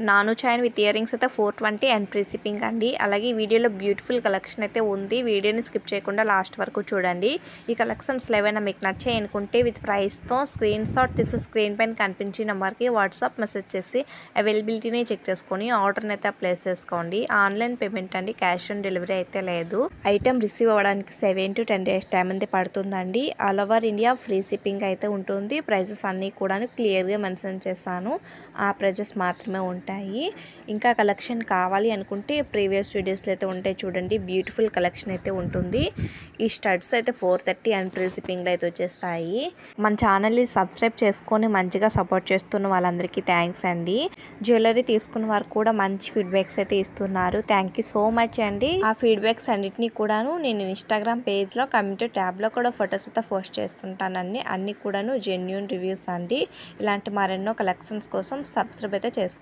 నాను chain with ear rings అయితే 420 and free shipping అండి. అలాగే ఈ వీడియోలో బ్యూటిఫుల్ కలెక్షన్ అయితే ఉంది. వీడియోని స్కిప్ చేయకుండా లాస్ట్ వరకు చూడండి. ఈ కలెక్షన్స్ ఏవైనా మీకు నచ్చాయి అనుకుంటే విత్ ప్రైస్తో స్క్రీన్ షాట్ తీసి స్క్రీన్ పైన కనిపించే నెంబర్కి వాట్సాప్ మెసేజ్ చేసి అవైలబిలిటీని చెక్ చేసుకొని ఆర్డర్ని అయితే ప్లేస్ చేసుకోండి. ఆన్లైన్ పేమెంట్ అండి, క్యాష్ ఆన్ డెలివరీ అయితే లేదు. ఐటమ్ రిసీవ్ అవ్వడానికి 7 to 10 days టైం అయితే పడుతుందండి. All over India free shipping అయితే ఉంటుంది. ప్రైజెస్ అన్నీ కూడా క్లియర్గా మెన్షన్ చేశాను. ఆ ప్రైజెస్ మాత్రమే ఉంటాయి. ఇంకా కలెక్షన్ కావాలి అనుకుంటే ప్రీవియస్ వీడియోస్లో అయితే ఉంటాయి చూడండి. బ్యూటిఫుల్ కలెక్షన్ అయితే ఉంటుంది. ఈ స్టడ్స్ అయితే 430 అండ్ ఫ్రీ షిప్పింగ్లో అయితే వచ్చేస్తాయి. మన ఛానల్ని సబ్స్క్రైబ్ చేసుకొని మంచిగా సపోర్ట్ చేస్తున్న వాళ్ళందరికీ థ్యాంక్స్ అండి. జ్యువెలరీ తీసుకున్న వారు కూడా మంచి ఫీడ్బ్యాక్స్ అయితే ఇస్తున్నారు. థ్యాంక్ యూ సో మచ్ అండి. ఆ ఫీడ్బ్యాక్స్ అన్నిటినీ కూడాను నేను ఇన్స్టాగ్రామ్ పేజ్లో కమ్యూనిటీ ట్యాబ్లో కూడా ఫొటోస్ అయితే పోస్ట్ చేస్తుంటానండి. అన్నీ కూడాను జెన్యూన్ రివ్యూస్ అండి. ఇలాంటి మరెన్నో కలెక్షన్స్ కోసం సబ్స్క్రైబ్ అయితే చేసుకోండి.